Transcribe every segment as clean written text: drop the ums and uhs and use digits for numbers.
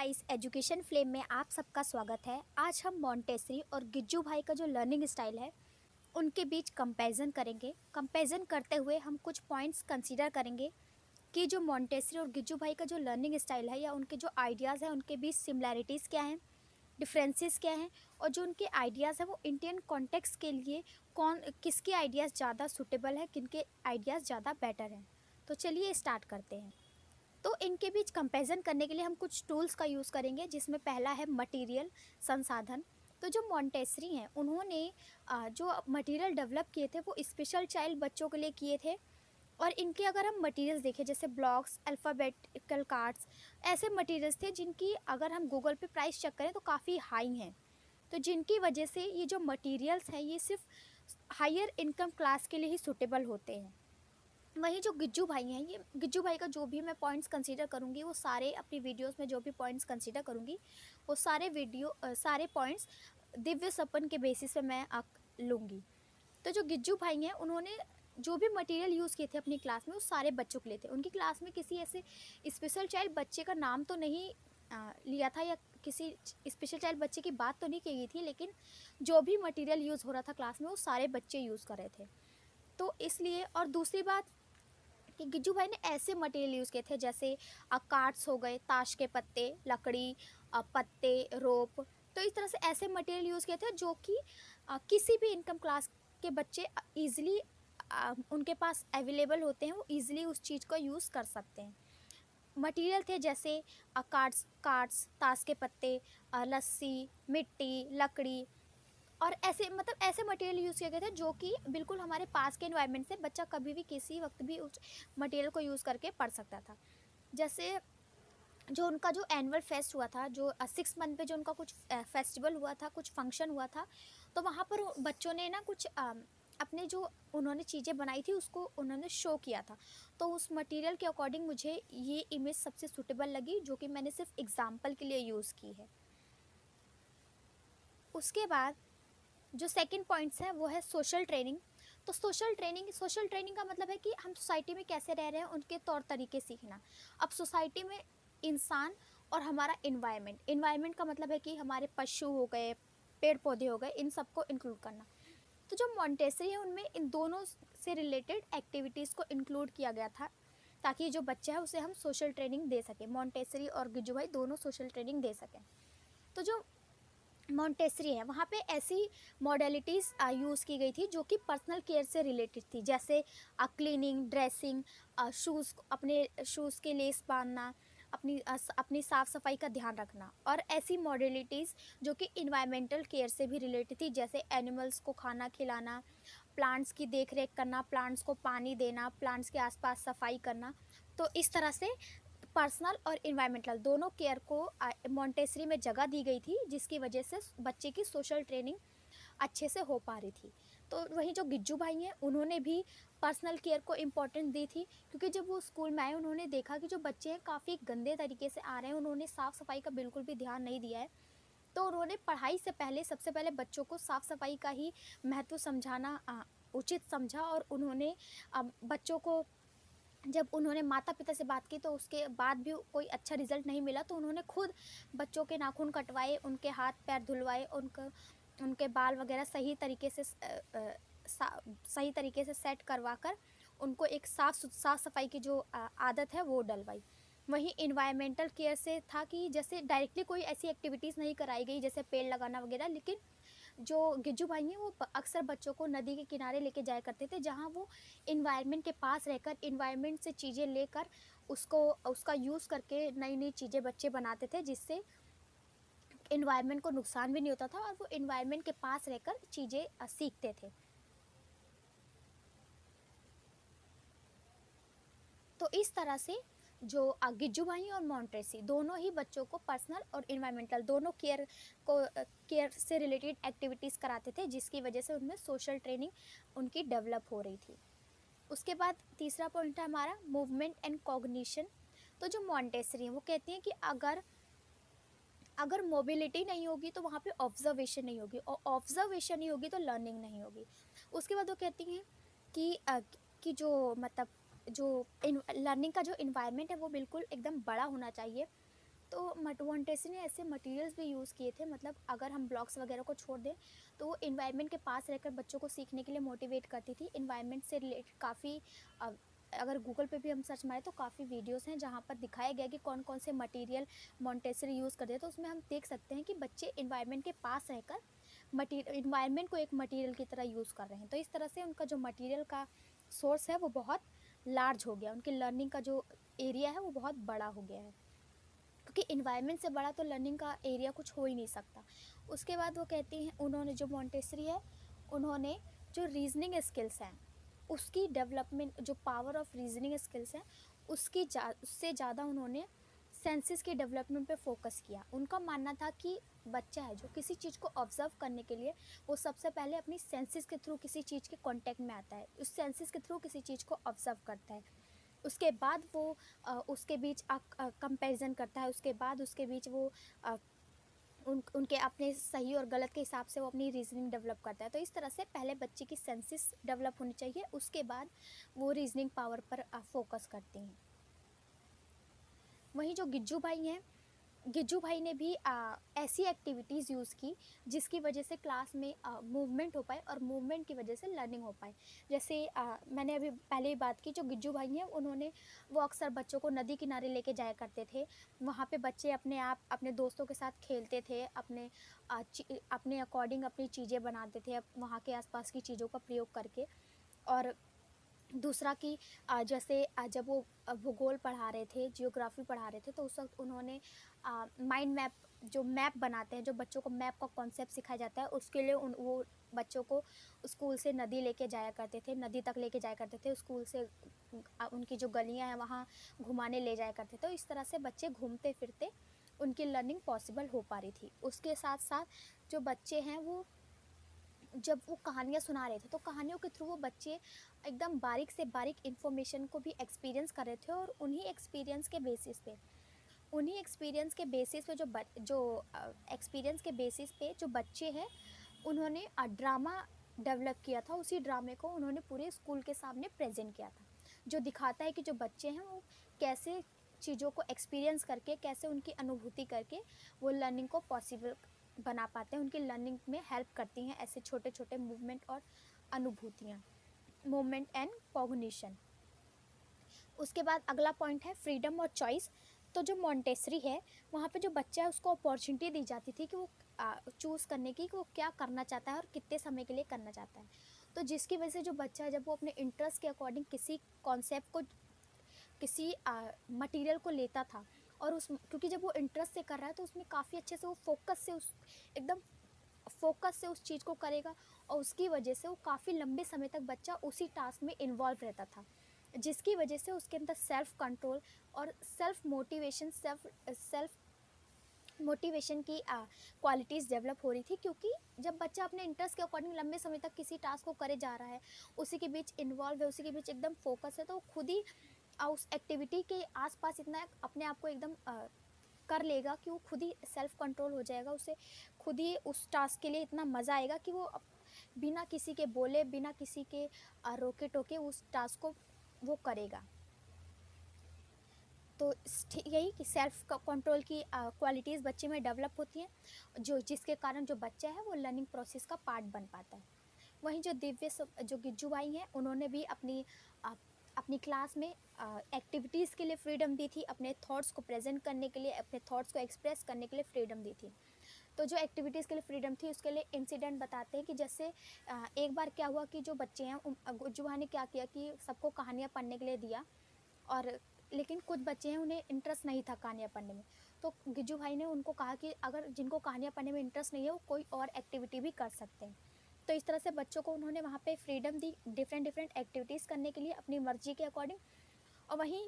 Guys, education flame में आप सबका स्वागत है। आज हम मॉन्टेसरी और गिज्जू भाई का जो लर्निंग स्टाइल है उनके बीच कंपैरिजन करेंगे। कंपैरिजन करते हुए हम कुछ पॉइंट्स कंसीडर करेंगे कि जो मॉन्टेसरी और गिज्जू भाई का जो लर्निंग स्टाइल है या उनके जो आइडियाज़ हैं उनके बीच सिमिलैरिटीज़ क्या हैं, डिफरेंसेस क्या हैं, और जो उनके आइडियाज़ हैं वो इंडियन कॉन्टेक्स्ट के लिए कौन किसके आइडियाज़ ज़्यादा सूटेबल है, किनके आइडियाज़ ज़्यादा बेटर हैं। तो चलिए स्टार्ट करते हैं। तो इनके बीच कंपैरिजन करने के लिए हम कुछ टूल्स का यूज़ करेंगे, जिसमें पहला है मटेरियल, संसाधन। तो जो मॉन्टेसरी हैं उन्होंने जो मटेरियल डेवलप किए थे वो स्पेशल चाइल्ड बच्चों के लिए किए थे। और इनके अगर हम मटेरियल्स देखें जैसे ब्लॉक्स, अल्फ़ाबेटिकल कार्ड्स, ऐसे मटेरियल्स थे जिनकी अगर हम गूगल पे प्राइस चेक करें तो काफ़ी हाई हैं। तो जिनकी वजह से ये जो मटेरियल्स हैं ये सिर्फ हायर इनकम क्लास के लिए ही सूटेबल होते हैं। वहीं जो गिज्जू भाई हैं, ये गिज्जू भाई का जो भी मैं पॉइंट्स कंसीडर करूँगी वो सारे अपनी वीडियोस में जो भी पॉइंट्स कंसीडर करूँगी वो सारे पॉइंट्स दिव्य सपन के बेसिस पे मैं लूँगी। तो जो गिज्जू भाई हैं उन्होंने जो भी मटेरियल यूज़ किए थे अपनी क्लास में वो सारे बच्चों के लिए थे। उनकी क्लास में किसी ऐसे स्पेशल चाइल्ड बच्चे का नाम तो नहीं लिया था, या किसी स्पेशल चाइल्ड बच्चे की बात तो नहीं की गई थी, लेकिन जो भी मटेरियल यूज़ हो रहा था क्लास में वो सारे बच्चे यूज़ कर रहे थे। तो इसलिए, और दूसरी बात कि गिज्जू भाई ने ऐसे मटेरियल यूज़ किए थे जैसे कार्ड्स हो गए, ताश के पत्ते, लकड़ी, पत्ते, रोप। तो इस तरह से ऐसे मटेरियल यूज़ किए थे जो कि किसी भी इनकम क्लास के बच्चे ईज़िली उनके पास अवेलेबल होते हैं, वो ईज़िली उस चीज़ को यूज़ कर सकते हैं। मटेरियल थे जैसे कार्ड्स कार्ड्स ताश के पत्ते, लस्सी, मिट्टी, लकड़ी, और ऐसे मतलब ऐसे मटेरियल यूज़ किए गए थे जो कि बिल्कुल हमारे पास के एनवायरनमेंट से बच्चा कभी भी किसी वक्त भी उस मटेरियल को यूज़ करके पढ़ सकता था। जैसे जो उनका जो एनुअल फेस्ट हुआ था, जो 6 मंथ पे जो उनका कुछ फेस्टिवल हुआ था, कुछ फंक्शन हुआ था, तो वहाँ पर बच्चों ने ना कुछ अपने जो उन्होंने चीज़ें बनाई थी उसको उन्होंने शो किया था। तो उस मटेरियल के अकॉर्डिंग मुझे ये इमेज सबसे सूटेबल लगी, जो कि मैंने सिर्फ एग्जाम्पल के लिए यूज़ की है। उसके बाद जो सेकंड पॉइंट्स है वो है सोशल ट्रेनिंग। तो सोशल ट्रेनिंग का मतलब है कि हम सोसाइटी में कैसे रह रहे हैं उनके तौर तरीके सीखना। अब सोसाइटी में इंसान और हमारा इन्वायरमेंट का मतलब है कि हमारे पशु हो गए, पेड़ पौधे हो गए, इन सबको इंक्लूड करना। तो जो मॉन्टेसरी है उनमें इन दोनों से रिलेटेड एक्टिविटीज़ को इंक्लूड किया गया था, ताकि जो बच्चा है उसे हम सोशल ट्रेनिंग दे सकें। मॉन्टेसरी और गिज्जू भाई दोनों सोशल ट्रेनिंग दे सकें। तो जो मॉन्टेसरी है वहाँ पे ऐसी मॉडलिटीज़ यूज़ की गई थी जो कि पर्सनल केयर से रिलेटेड थी, जैसे क्लीनिंग, ड्रेसिंग, शूज़, अपने शूज़ के लेस बांधना, अपनी साफ़ सफाई का ध्यान रखना। और ऐसी मॉडलिटीज़ जो कि इन्वायरमेंटल केयर से भी रिलेटेड थी, जैसे एनिमल्स को खाना खिलाना, प्लांट्स की देख रेख करना, प्लांट्स को पानी देना, प्लांट्स के आसपास सफाई करना। तो इस तरह से पर्सनल और इन्वायरमेंटल दोनों केयर को मॉन्टेसरी में जगह दी गई थी, जिसकी वजह से बच्चे की सोशल ट्रेनिंग अच्छे से हो पा रही थी। तो वहीं जो गिज्जू भाई हैं उन्होंने भी पर्सनल केयर को इम्पोर्टेंस दी थी, क्योंकि जब वो स्कूल में आए उन्होंने देखा कि जो बच्चे हैं काफ़ी गंदे तरीके से आ रहे हैं, उन्होंने साफ़ सफाई का बिल्कुल भी ध्यान नहीं दिया है। तो उन्होंने पढ़ाई से पहले सबसे पहले बच्चों को साफ़ सफाई का ही महत्व समझाना उचित समझा। और उन्होंने बच्चों को, जब उन्होंने माता-पिता से बात की तो उसके बाद भी कोई अच्छा रिज़ल्ट नहीं मिला, तो उन्होंने खुद बच्चों के नाखून कटवाए, उनके हाथ-पैर धुलवाए, उनके बाल वग़ैरह सही तरीके से सेट करवा कर उनको एक साफ़-सफ़ाई की जो आदत है वो डलवाई। वहीं एनवायरमेंटल केयर से था कि जैसे डायरेक्टली कोई ऐसी एक्टिविटीज़ नहीं कराई गई जैसे पेड़ लगाना वग़ैरह, लेकिन जो गिज्जू भाई हैं वो अक्सर बच्चों को नदी के किनारे लेके जाया करते थे, जहाँ वो इन्वायरमेंट के पास रहकर इन्वायरमेंट से चीज़ें लेकर उसको उसका यूज़ करके नई नई चीज़ें बच्चे बनाते थे, जिससे इन्वायरमेंट को नुकसान भी नहीं होता था और वो इन्वायरमेंट के पास रहकर चीज़ें सीखते थे। तो इस तरह से जो गिज्जू भाई और मॉन्टेसरी दोनों ही बच्चों को पर्सनल और इन्वायरमेंटल दोनों केयर से रिलेटेड एक्टिविटीज़ कराते थे, जिसकी वजह से उनमें सोशल ट्रेनिंग उनकी डेवलप हो रही थी। उसके बाद तीसरा पॉइंट है हमारा मूवमेंट एंड कॉग्निशन। तो जो मॉन्टेसरी हैं वो कहती हैं कि अगर अगर मोबिलिटी नहीं होगी तो वहाँ पे ऑब्जर्वेशन नहीं होगी, और ऑब्जर्वेशन नहीं होगी तो लर्निंग नहीं होगी। उसके बाद वो कहती हैं कि कि जो मतलब जो लर्निंग का जो इन्वायरमेंट है वो बिल्कुल एकदम बड़ा होना चाहिए। तो मोंटेसरी ने ऐसे मटेरियल्स भी यूज़ किए थे, मतलब अगर हम ब्लॉग्स वगैरह को छोड़ दें तो वो इन्वायरमेंट के पास रहकर बच्चों को सीखने के लिए मोटिवेट करती थी। इन्वायरमेंट से रिलेटेड काफ़ी अगर गूगल पे भी हम सर्च मारें तो काफ़ी वीडियोस हैं जहाँ पर दिखाया गया कि कौन कौन से मटेरियल मोंटेसरी यूज़ करते हैं। तो उसमें हम देख सकते हैं कि बच्चे इन्वायरमेंट के पास रहकर इन्वायरमेंट को एक मटेरियल की तरह यूज़ कर रहे हैं। तो इस तरह से उनका जो मटेरियल का सोर्स है वो बहुत लार्ज हो गया, उनकी लर्निंग का जो एरिया है वो बहुत बड़ा हो गया है, क्योंकि इन्वायरमेंट से बड़ा तो लर्निंग का एरिया कुछ हो ही नहीं सकता। उसके बाद वो कहती हैं, उन्होंने जो मोंटेसरी है, उन्होंने जो रीजनिंग स्किल्स हैं उसकी डेवलपमेंट, जो पावर ऑफ रीजनिंग स्किल्स हैं उससे ज़्यादा उन्होंने सेंसेस के डेवलपमेंट पे फोकस किया। उनका मानना था कि बच्चा है जो किसी चीज़ को ऑब्जर्व करने के लिए वो सबसे पहले अपनी सेंसेस के थ्रू किसी चीज़ के कांटेक्ट में आता है, उस सेंसेस के थ्रू किसी चीज़ को ऑब्जर्व करता है। उसके बाद वो उसके बीच कंपैरिजन करता है, उसके बाद उसके बीच वो उनके अपने सही और गलत के हिसाब से वो अपनी रीजनिंग डेवलप करता है। तो इस तरह से पहले बच्चे की सेंसेस डेवलप होनी चाहिए, उसके बाद वो रीजनिंग पावर पर फोकस करती हैं। वहीं जो गिज्जू भाई हैं, गिज्जू भाई ने भी ऐसी एक्टिविटीज़ यूज़ की जिसकी वजह से क्लास में मूवमेंट हो पाए और मूवमेंट की वजह से लर्निंग हो पाए। जैसे मैंने अभी पहले ही बात की, जो गिज्जू भाई हैं उन्होंने वो अक्सर बच्चों को नदी किनारे लेके जाया करते थे। वहाँ पे बच्चे अपने आप अपने दोस्तों के साथ खेलते थे, अपने अकॉर्डिंग अपनी चीज़ें बनाते थे वहाँ के आसपास की चीज़ों का प्रयोग करके। और दूसरा कि जैसे जब वो भूगोल पढ़ा रहे थे, जियोग्राफी पढ़ा रहे थे, तो उस वक्त उन्होंने माइंड मैप, जो मैप बनाते हैं, जो बच्चों को मैप का कॉन्सेप्ट सिखाया जाता है, उसके लिए वो बच्चों को स्कूल से नदी लेके जाया करते थे, नदी तक लेके जाया करते थे, स्कूल से उनकी जो गलियां हैं वहाँ घुमाने ले जाया करते थे। तो इस तरह से बच्चे घूमते फिरते उनकी लर्निंग पॉसिबल हो पा रही थी। उसके साथ साथ जो बच्चे हैं वो जब वो कहानियाँ सुना रहे थे तो कहानियों के थ्रू वो बच्चे एकदम बारीक से बारीक इन्फॉर्मेशन को भी एक्सपीरियंस कर रहे थे, और उन्हीं एक्सपीरियंस के बेसिस पे जो एक्सपीरियंस के बेसिस पे जो बच्चे हैं उन्होंने ड्रामा डेवलप किया था। उसी ड्रामे को उन्होंने पूरे स्कूल के सामने प्रेजेंट किया था, जो दिखाता है कि जो बच्चे हैं वो कैसे चीज़ों को एक्सपीरियंस करके, कैसे उनकी अनुभूति करके वो लर्निंग को पॉसिबल बना पाते हैं, उनकी लर्निंग में हेल्प करती हैं ऐसे छोटे छोटे मूवमेंट और अनुभूतियाँ, मूवमेंट एंड कॉग्निशन। उसके बाद अगला पॉइंट है फ्रीडम और चॉइस। तो जो मॉन्टेसरी है वहाँ पे जो बच्चा है उसको अपॉर्चुनिटी दी जाती थी कि वो चूज़ करने की कि वो क्या करना चाहता है और कितने समय के लिए करना चाहता है। तो जिसकी वजह से जो बच्चा है जब वो अपने इंटरेस्ट के अकॉर्डिंग किसी कॉन्सेप्ट को, किसी मटेरियल को लेता था, और उस क्योंकि जब वो इंटरेस्ट से कर रहा है तो उसमें काफ़ी अच्छे से वो एकदम फोकस से उस चीज़ को करेगा, और उसकी वजह से वो काफ़ी लंबे समय तक बच्चा उसी टास्क में इन्वॉल्व रहता था, जिसकी वजह से उसके अंदर सेल्फ कंट्रोल और सेल्फ मोटिवेशन की क्वालिटीज़ डेवलप हो रही थी। क्योंकि जब बच्चा अपने इंटरेस्ट के अकॉर्डिंग लंबे समय तक किसी टास्क को करे जा रहा है, उसी के बीच इन्वॉल्व है, उसी के बीच एकदम फोकस है, तो वो खुद ही उस एक्टिविटी के आसपास इतना अपने आप को एकदम कर लेगा कि वो खुद ही सेल्फ कंट्रोल हो जाएगा, उसे खुद ही उस टास्क के लिए इतना मज़ा आएगा कि वो बिना किसी के बोले, बिना किसी के रोके टोके उस टास्क को वो करेगा। तो यही कि सेल्फ कंट्रोल की क्वालिटीज़ बच्चे में डेवलप होती हैं, जिसके कारण जो बच्चा है वो लर्निंग प्रोसेस का पार्ट बन पाता है। वहीं जो गिज्जू भाई हैं उन्होंने भी अपनी क्लास में एक्टिविटीज़ के लिए फ्रीडम दी थी, अपने थॉट्स को प्रेजेंट करने के लिए, अपने थॉट्स को एक्सप्रेस करने के लिए फ्रीडम दी थी। तो जो एक्टिविटीज़ के लिए फ्रीडम थी उसके लिए इंसिडेंट बताते हैं कि जैसे एक बार क्या हुआ कि जो बच्चे हैं गिज्जू भाई ने क्या किया कि सबको कहानियाँ पढ़ने के लिए दिया, और लेकिन कुछ बच्चे हैं उन्हें इंटरेस्ट नहीं था कहानियाँ पढ़ने में। तो गिज्जू भाई ने उनको कहा कि अगर जिनको कहानियाँ पढ़ने में इंटरेस्ट नहीं है वो कोई और एक्टिविटी भी कर सकते हैं। तो इस तरह से बच्चों को उन्होंने वहाँ पे freedom the different different activities करने के लिए अपनी मर्जी के अकॉर्डिंग। और वहीं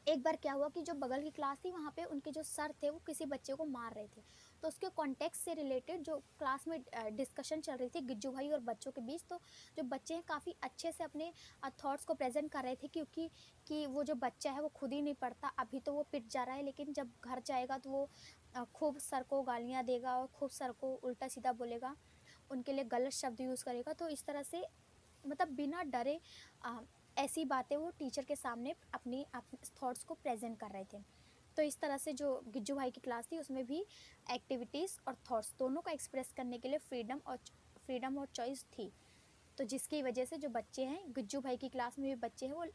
एक बार क्या हुआ कि जो बगल की क्लास थी वहाँ पे उनके जो सर थे वो किसी बच्चे को मार रहे थे। तो उसके कॉन्टेक्स्ट से रिलेटेड जो क्लास में डिस्कशन चल रही थी गिज्जू भाई और बच्चों के बीच, तो जो बच्चे हैं काफ़ी अच्छे से अपने थॉट्स को प्रेजेंट कर रहे थे, क्योंकि कि वो जो बच्चा है वो खुद ही नहीं पढ़ता, अभी तो वो पिट जा रहा है, लेकिन जब घर जाएगा तो वो खूब सर को गालियाँ देगा और खूब सर को उल्टा सीधा बोलेगा, उनके लिए गलत शब्द यूज़ करेगा। तो इस तरह से मतलब बिना डरे ऐसी बातें वो टीचर के सामने अपनी थॉट्स को प्रेजेंट कर रहे थे। तो इस तरह से जो गिज्जू भाई की क्लास थी उसमें भी एक्टिविटीज़ और थॉट्स दोनों को एक्सप्रेस करने के लिए फ्रीडम और चॉइस थी। तो जिसकी वजह से जो बच्चे हैं, गिज्जू भाई की क्लास में भी बच्चे हैं, वो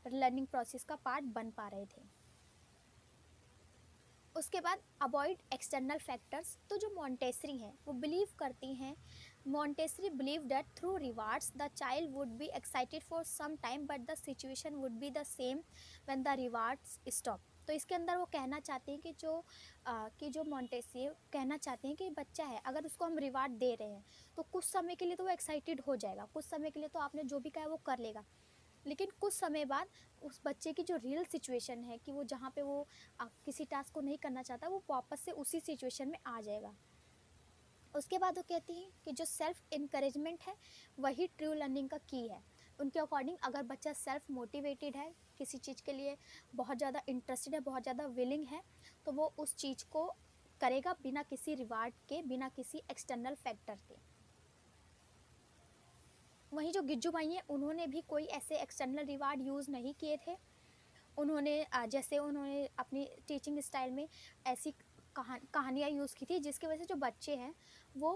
लर्निंग प्रोसेस का पार्ट बन पा रहे थे। उसके बाद अवॉइड एक्सटर्नल फैक्टर्स। तो जो मॉन्टेसरी हैं वो बिलीव करती हैं, Montessori believe that through rewards the child would be excited for some time but the situation would be the same when the rewards stop. तो इसके अंदर वो कहना चाहते हैं कि जो मॉन्टेसरी कहना चाहते हैं कि बच्चा है, अगर उसको हम रिवार्ड दे रहे हैं तो कुछ समय के लिए तो वो एक्साइटेड हो जाएगा, कुछ समय के लिए तो आपने जो भी कहा है वो कर लेगा, लेकिन कुछ समय बाद उस बच्चे की जो रियल सिचुएशन है कि वो जहाँ पे वो किसी टास्क को नहीं करना चाहता, वो वापस से उसी सिचुएशन में आ जाएगा। उसके बाद वो कहती हैं कि जो सेल्फ इनकरेजमेंट है वही ट्रू लर्निंग का की है। उनके अकॉर्डिंग अगर बच्चा सेल्फ मोटिवेटेड है, किसी चीज़ के लिए बहुत ज़्यादा इंटरेस्टेड है, बहुत ज़्यादा विलिंग है, तो वो उस चीज़ को करेगा बिना किसी रिवार्ड के, बिना किसी एक्सटर्नल फैक्टर के। वहीं जो गिज्जू भाई हैं उन्होंने भी कोई ऐसे एक्सटर्नल रिवार्ड यूज़ नहीं किए थे। उन्होंने जैसे उन्होंने अपनी टीचिंग स्टाइल में ऐसी कहानियाँ यूज़ की थी जिसकी वजह से जो बच्चे हैं वो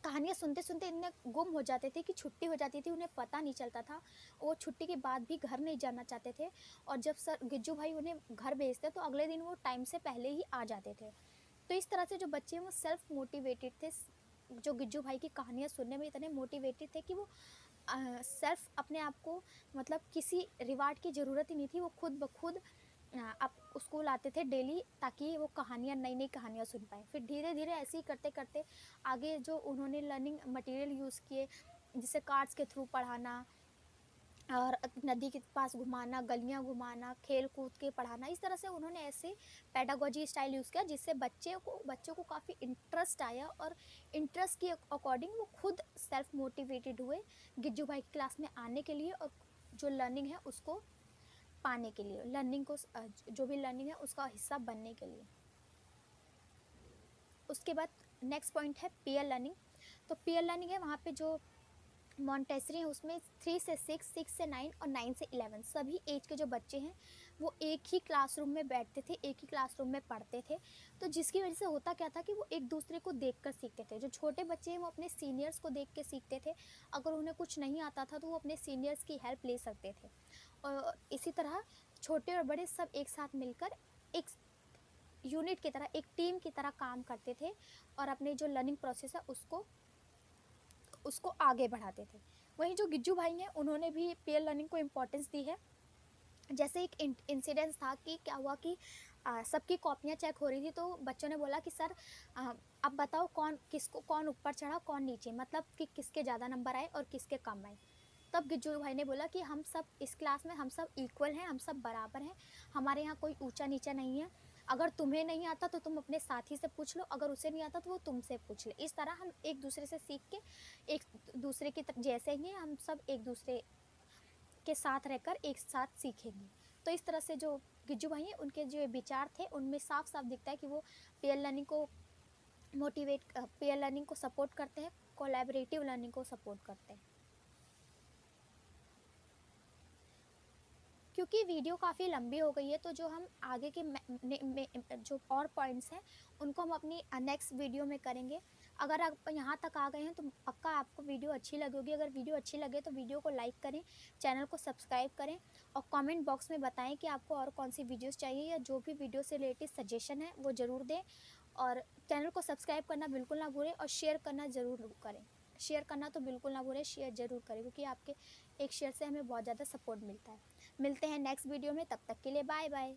कहानियाँ सुनते सुनते इतने गुम हो जाते थे कि छुट्टी हो जाती थी, उन्हें पता नहीं चलता था। वो छुट्टी के बाद भी घर नहीं जाना चाहते थे, और जब सर गिज्जू भाई उन्हें घर भेजते तो अगले दिन वो टाइम से पहले ही आ जाते थे। तो इस तरह से जो बच्चे हैं वो सेल्फ मोटिवेटेड थे, जो गिज्जू भाई की कहानियाँ सुनने में इतने मोटिवेटेड थे कि वो सेल्फ अपने आप को, मतलब किसी रिवार्ड की ज़रूरत ही नहीं थी, वो खुद ब खुद आप स्कूल आते थे डेली ताकि वो कहानियाँ, नई नई कहानियाँ सुन पाएँ। फिर धीरे धीरे ऐसे ही करते करते आगे जो उन्होंने लर्निंग मटेरियल यूज़ किए, जैसे कार्ड्स के थ्रू पढ़ाना और नदी के पास घुमाना, गलियाँ घुमाना, खेल कूद के पढ़ाना, इस तरह से उन्होंने ऐसे पेडागोजी स्टाइल यूज़ किया जिससे बच्चों को काफ़ी इंटरेस्ट आया, और इंटरेस्ट के अकॉर्डिंग वो खुद सेल्फ मोटिवेटेड हुए गिज्जू भाई की क्लास में आने के लिए, और जो लर्निंग है उसको पाने के लिए, लर्निंग को जो भी लर्निंग है उसका हिस्सा बनने के लिए। उसके बाद नेक्स्ट पॉइंट है पीयर लर्निंग। तो पीयर लर्निंग है, वहाँ पे जो मॉन्टेसरी है उसमें 3 से 6, 6 से 9 और 9 से 11 सभी एज के जो बच्चे हैं वो एक ही क्लासरूम में बैठते थे, एक ही क्लासरूम में पढ़ते थे। तो जिसकी वजह से होता क्या था कि वो एक दूसरे को देखकर सीखते थे। जो छोटे बच्चे हैं वो अपने सीनियर्स को देख के सीखते थे, अगर उन्हें कुछ नहीं आता था तो वो अपने सीनियर्स की हेल्प ले सकते थे। और इसी तरह छोटे और बड़े सब एक साथ मिलकर एक यूनिट की तरह, एक टीम की तरह काम करते थे, और अपने जो लर्निंग प्रोसेस है उसको आगे बढ़ाते थे। वहीं जो गिज्जू भाई हैं उन्होंने भी पीयर लर्निंग को इम्पोर्टेंस दी है। जैसे एक इंसिडेंस था कि क्या हुआ कि सबकी कॉपियाँ चेक हो रही थी, तो बच्चों ने बोला कि सर अब बताओ कौन ऊपर चढ़ा कौन नीचे, मतलब कि किसके ज़्यादा नंबर आए और किसके कम आए। तब गिज्जू भाई ने बोला कि हम सब इस क्लास में हम सब इक्वल हैं, हम सब बराबर हैं, हमारे यहाँ कोई ऊंचा नीचा नहीं है। अगर तुम्हें नहीं आता तो तुम अपने साथी से पूछ लो, अगर उसे नहीं आता तो वो तुमसे पूछ ले। इस तरह हम एक दूसरे से सीख के एक दूसरे की जैसे ही हम सब एक दूसरे के साथ रहकर एक साथ सीखेंगे। तो इस तरह से जो गिज्जू भाई हैं उनके जो विचार थे उनमें साफ साफ दिखता है कि वो पीयर लर्निंग को पीयर लर्निंग को सपोर्ट करते हैं, कोलैबोरेटिव लर्निंग को सपोर्ट करते हैं। क्योंकि वीडियो काफ़ी लंबी हो गई है तो जो हम आगे के जो और पॉइंट्स हैं उनको हम अपनी नेक्स्ट वीडियो में करेंगे। अगर आप यहाँ तक आ गए हैं तो पक्का आपको वीडियो अच्छी लगेगी। अगर वीडियो अच्छी लगे तो वीडियो को लाइक करें, चैनल को सब्सक्राइब करें, और कमेंट बॉक्स में बताएं कि आपको और कौन सी वीडियोस चाहिए, या जो भी वीडियो से रिलेटेड सजेशन है वो ज़रूर दें। और चैनल को सब्सक्राइब करना बिल्कुल ना भूलें, और शेयर करना ज़रूर करें। शेयर करना तो बिल्कुल ना भूलें, शेयर ज़रूर करें, क्योंकि आपके एक शेयर से हमें बहुत ज़्यादा सपोर्ट मिलता है। मिलते हैं नेक्स्ट वीडियो में, तब तक के लिए बाय बाय।